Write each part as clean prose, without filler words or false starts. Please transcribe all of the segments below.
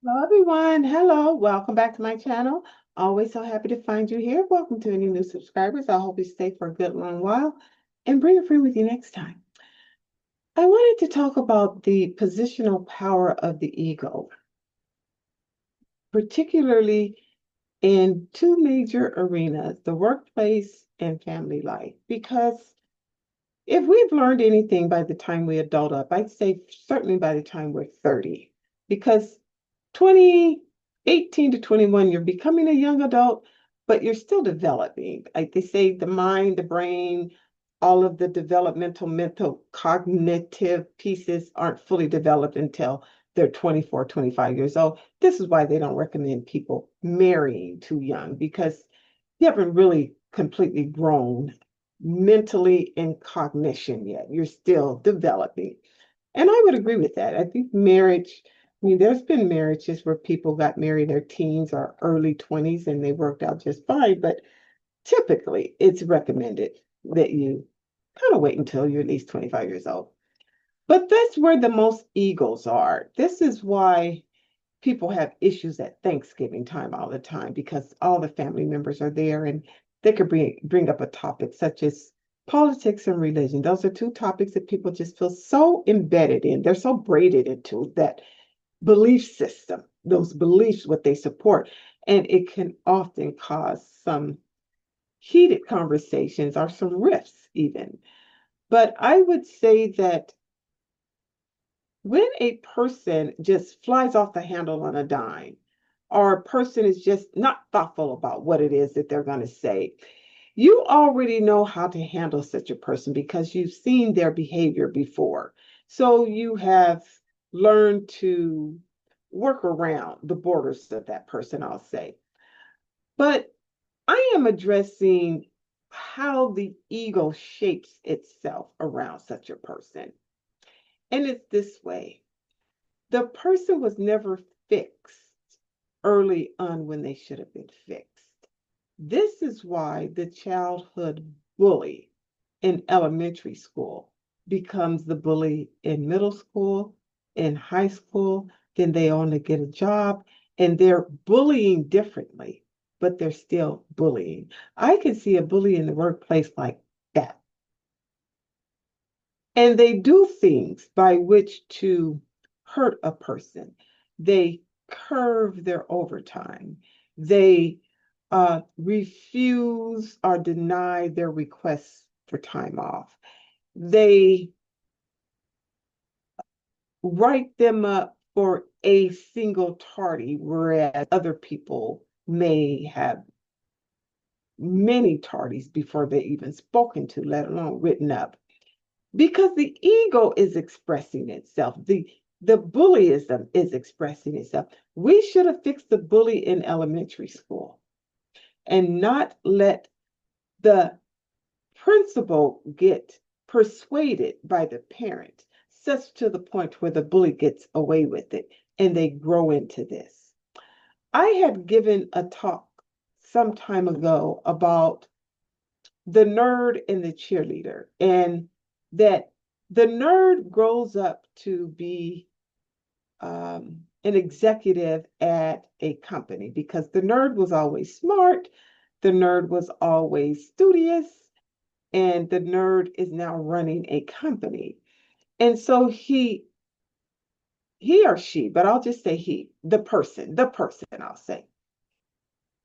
Hello, everyone. Hello. Welcome back to my channel. Always so happy to find you here. Welcome to any new subscribers. I hope you stay for a good long while and bring a friend with you next time. I wanted to talk about the positional power of the ego, particularly in two major arenas, the workplace and family life, because if we've learned anything by the time we adult up, I'd say certainly by the time we're 30, because 2018 to 21, you're becoming a young adult, but you're still developing. Like they say, the mind, the brain, all of the developmental, mental, cognitive pieces aren't fully developed until they're 24, 25 years old. This is why they don't recommend people marrying too young because you haven't really completely grown mentally in cognition yet. You're still developing. And I would agree with that. I think marriage, I mean, there's been marriages where people got married in their teens or early 20s and they worked out just fine, but typically it's recommended that you kind of wait until you're at least 25 years old. But that's where the most egos are. This is why people have issues at Thanksgiving time all the time because all the family members are there and they could bring up a topic such as politics and religion. Those are two topics that people just feel so embedded in. They're so braided into that belief system, those beliefs, what they support. And it can often cause some heated conversations or some rifts, even. But I would say that when a person just flies off the handle on a dime, or a person is just not thoughtful about what it is that they're going to say, you already know how to handle such a person because you've seen their behavior before. So you have learned to work around the borders of that person, I'll say. But I am addressing how the ego shapes itself around such a person. And it's this way. The person was never fixed early on when they should have been fixed. This is why the childhood bully in elementary school becomes the bully in middle school, in high school, then they only get a job and they're bullying differently, but they're still bullying. I can see a bully in the workplace like that. And they do things by which to hurt a person. They curve their overtime. They refuse or deny their requests for time off. They write them up for a single tardy, whereas other people may have many tardies before they're even spoken to, let alone written up. Because the ego is expressing itself. The bullyism is expressing itself. We should have fixed the bully in elementary school and not let the principal get persuaded by the parent, such to the point where the bully gets away with it and they grow into this. I had given a talk some time ago about the nerd and the cheerleader, and that the nerd grows up to be an executive at a company because the nerd was always smart, the nerd was always studious, and the nerd is now running a company. And so he or she, but I'll just say he, the person, I'll say,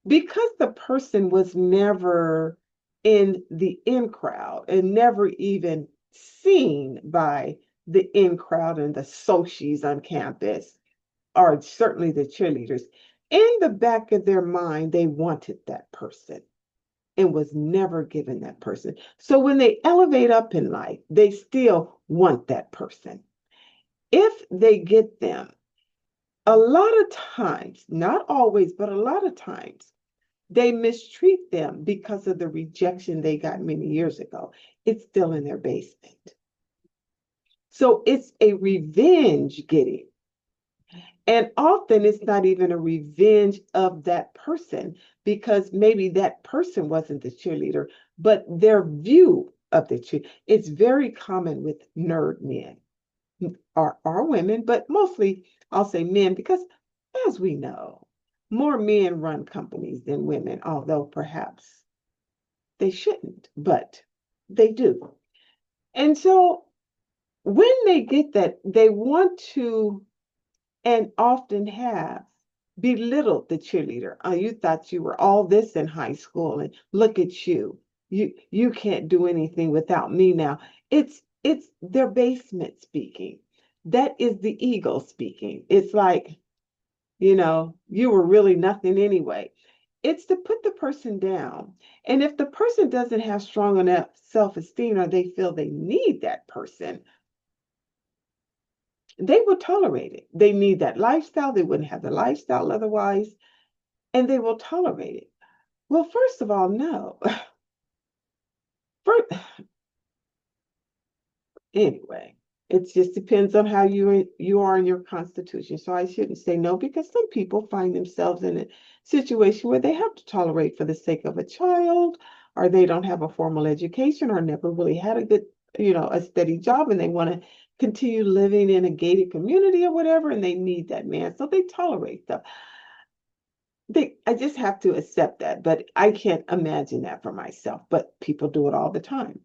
because the person was never in the in crowd and never even seen by the in crowd and the socials on campus, or certainly the cheerleaders, in the back of their mind, they wanted that person and was never given that person. So when they elevate up in life, they still want that person. If they get them, a lot of times, not always, but a lot of times, they mistreat them because of the rejection they got many years ago. It's still in their basement. So it's a revenge getting. And often it's not even a revenge of that person because maybe that person wasn't the cheerleader, but their view of the cheer. It's very common with nerd men or women, but mostly I'll say men because as we know, more men run companies than women, although perhaps they shouldn't, but they do. And so when they get that, they want to, and often have, belittled the cheerleader. Oh, you thought you were all this in high school, and look at you. You can't do anything without me now. It's their basement speaking. That is the ego speaking. It's like, you were really nothing anyway. It's to put the person down. And if the person doesn't have strong enough self-esteem, or they feel they need that person, they will tolerate it. They need that lifestyle. They wouldn't have the lifestyle otherwise, and they will tolerate it. Well, first of all, no. First, anyway, it just depends on how you are in your constitution. So I shouldn't say no, because some people find themselves in a situation where they have to tolerate for the sake of a child, or they don't have a formal education, or never really had a good, a steady job, and they want to continue living in a gated community or whatever, and they need that man. So they tolerate them. I just have to accept that, but I can't imagine that for myself. But people do it all the time.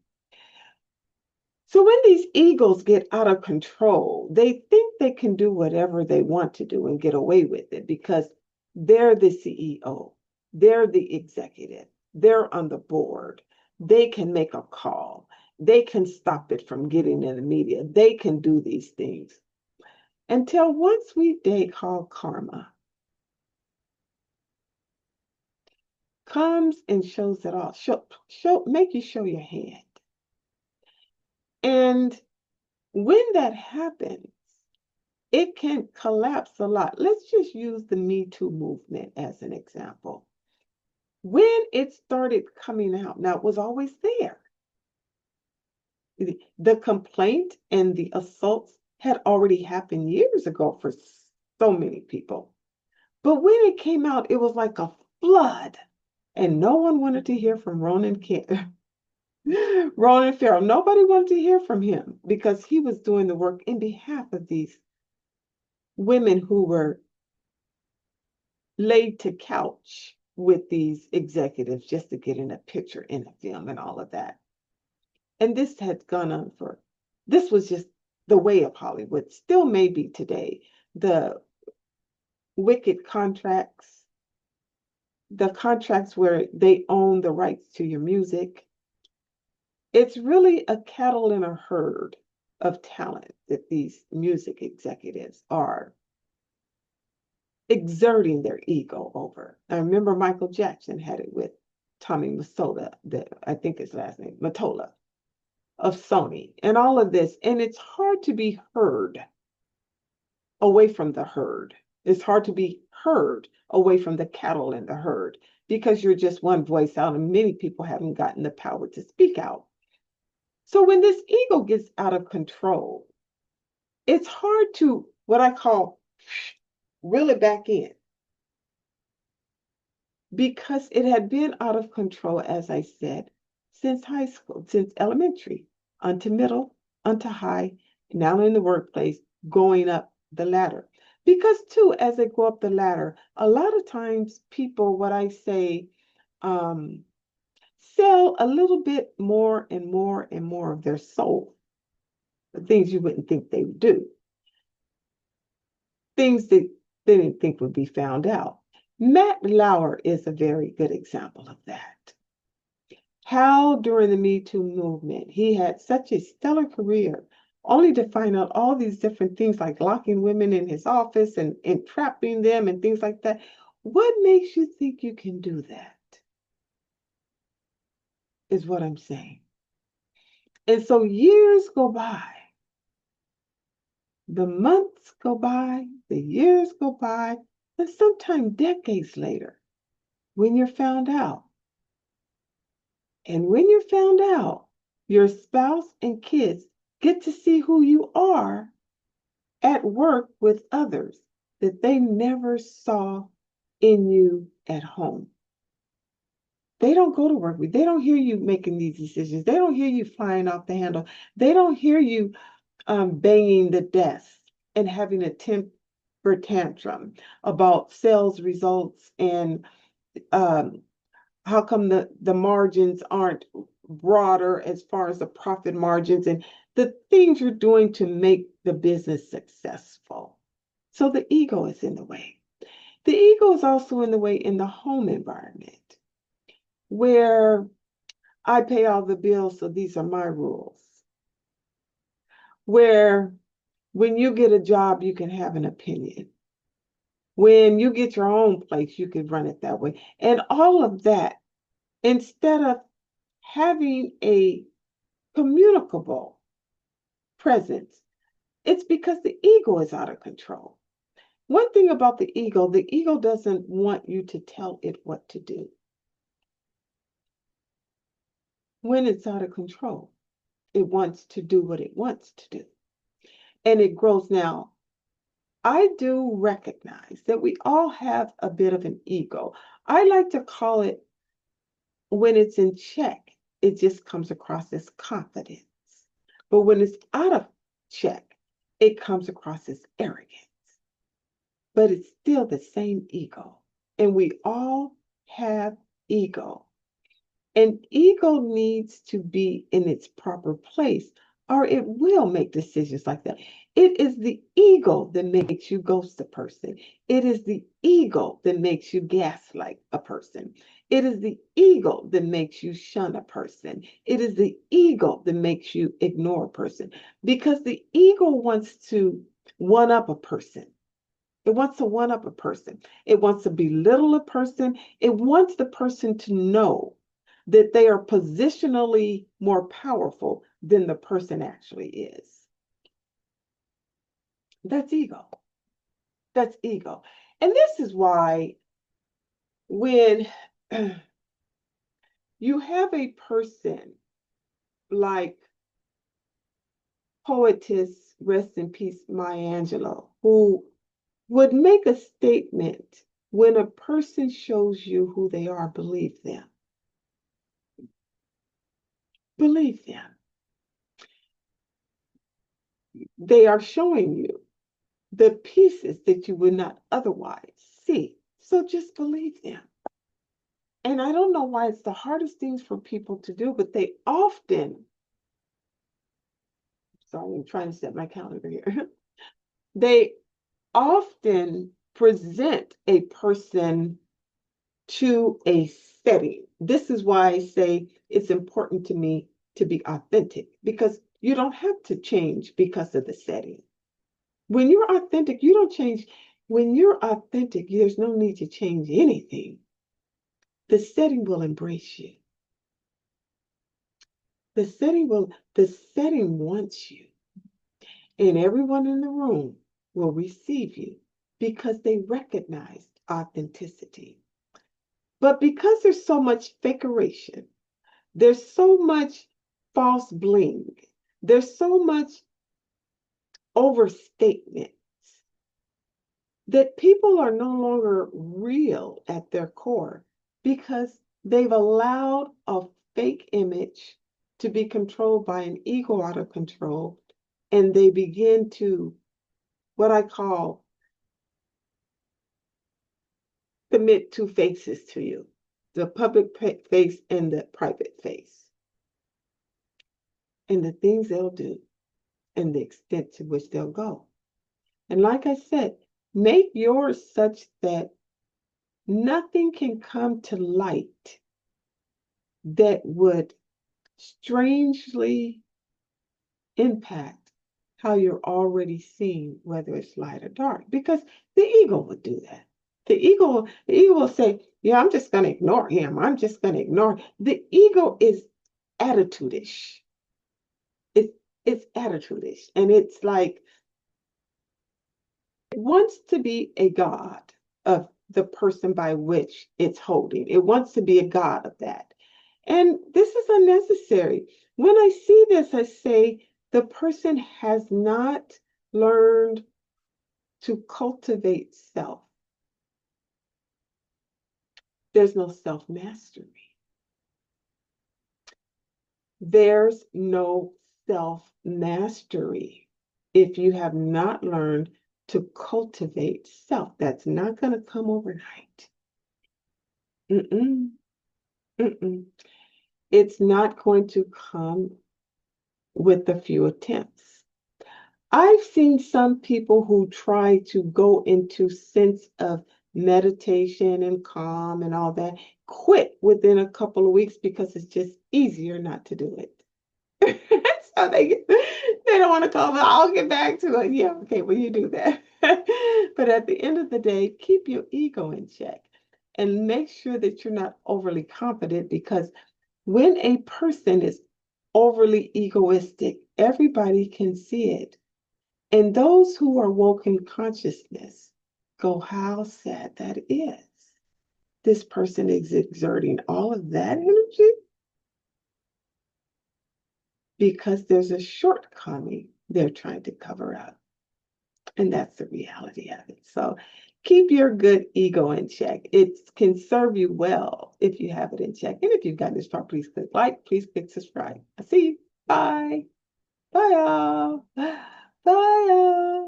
So when these egos get out of control, they think they can do whatever they want to do and get away with it, because they're the CEO, they're the executive, they're on the board, they can make a call, they can stop it from getting in the media, they can do these things. Until one sweet day called karma comes and shows it all, make you show your hand. And when that happens, it can collapse a lot. Let's just use the Me Too movement as an example. When it started coming out, now it was always there. The complaint and the assaults had already happened years ago for so many people. But when it came out, it was like a flood. And no one wanted to hear from Ronan Farrow. Nobody wanted to hear from him, because he was doing the work in behalf of these women who were laid to couch with these executives just to get in a picture in a film and all of that. And this had gone on this was just the way of Hollywood, still may be today. The wicked contracts, the contracts where they own the rights to your music. It's really a cattle in a herd of talent that these music executives are exerting their ego over. I remember Michael Jackson had it with Tommy Mottola, I think his last name, Mottola, of Sony, and all of this. And it's hard to be heard away from the herd. It's hard to be heard away from the cattle in the herd, because you're just one voice out, and many people haven't gotten the power to speak out. So when this ego gets out of control, it's hard to, what I call, reel it back in, because it had been out of control, as I said, since high school, since elementary, onto middle, onto high, now in the workplace, going up the ladder. Because too, as they go up the ladder, a lot of times people, what I say, sell a little bit more and more and more of their soul, the things you wouldn't think they would do, things that they didn't think would be found out. Matt Lauer is a very good example of that. How during the Me Too movement, he had such a stellar career, only to find out all these different things, like locking women in his office and entrapping them and things like that. What makes you think you can do that? Is what I'm saying. And so years go by, the months go by, the years go by, and sometimes decades later, when you're found out. And when you're found out, your spouse and kids get to see who you are at work with others that they never saw in you at home. They don't go to work with, they don't hear you making these decisions. They don't hear you flying off the handle. They don't hear you banging the desk and having a temper temper tantrum about sales results and how come the margins aren't broader as far as the profit margins and the things you're doing to make the business successful. So the ego is in the way. The ego is also in the way in the home environment, where I pay all the bills, so these are my rules. Where when you get a job, you can have an opinion. When you get your own place, you can run it that way. And all of that, instead of having a communicable presence, it's because the ego is out of control. One thing about the ego doesn't want you to tell it what to do when it's out of control. It wants to do what it wants to do. And it grows. Now, I do recognize that we all have a bit of an ego. I like to call it, when it's in check, it just comes across as confidence. But when it's out of check, it comes across as arrogance. But it's still the same ego. And we all have ego. And ego needs to be in its proper place, or it will make decisions like that. It is the ego that makes you ghost a person. It is the ego that makes you gaslight a person. It is the ego that makes you shun a person. It is the ego that makes you ignore a person, because the ego wants to one up a person. It wants to one up a person. It wants to belittle a person. It wants the person to know that they are positionally more powerful than the person actually is. That's ego. That's ego. And this is why when you have a person like poetess, rest in peace, Maya Angelou, who would make a statement: when a person shows you who they are, believe them. Believe them. They are showing you the pieces that you would not otherwise see. So just believe them. And I don't know why it's the hardest things for people to do, but they often, sorry, I'm trying to set my calendar here. They often present a person to a setting. This is why I say it's important to me to be authentic, because you don't have to change because of the setting. When you're authentic, you don't change. When you're authentic, there's no need to change anything. The setting will embrace you. The setting wants you. And everyone in the room will receive you because they recognize authenticity. But because there's so much fakeration, there's so much false bling, there's so much overstatement, that people are no longer real at their core because they've allowed a fake image to be controlled by an ego out of control, and they begin to, what I call, commit two faces to you: the public face and the private face, and the things they'll do and the extent to which they'll go. And like I said, make yours such that nothing can come to light that would strangely impact how you're already seeing, whether it's light or dark, because the ego would do that. The ego will say, yeah, I'm just going to ignore him. I'm just going to ignore. The ego is attitude-ish. It's attitude-ish. And it's like, it wants to be a god of the person by which it's holding. It wants to be a god of that. And this is unnecessary. When I see this, I say the person has not learned to cultivate self. There's no self-mastery. There's no self-mastery if you have not learned to cultivate self. That's not going to come overnight. Mm-mm, mm-mm. It's not going to come with a few attempts. I've seen some people who try to go into sense of meditation and calm and all that quit within a couple of weeks because it's just easier not to do it. So they don't want to call, but I'll get back to it. Yeah, okay, well, you do that. But at the end of the day, keep your ego in check and make sure that you're not overly confident, because when a person is overly egoistic, everybody can see it. And those who are woke in consciousness go, how sad that is. This person is exerting all of that energy because there's a shortcoming they're trying to cover up. And that's the reality of it. So keep your good ego in check. It can serve you well if you have it in check. And if you've gotten this far, please click like, please click subscribe. I see you. Bye. Bye, y'all.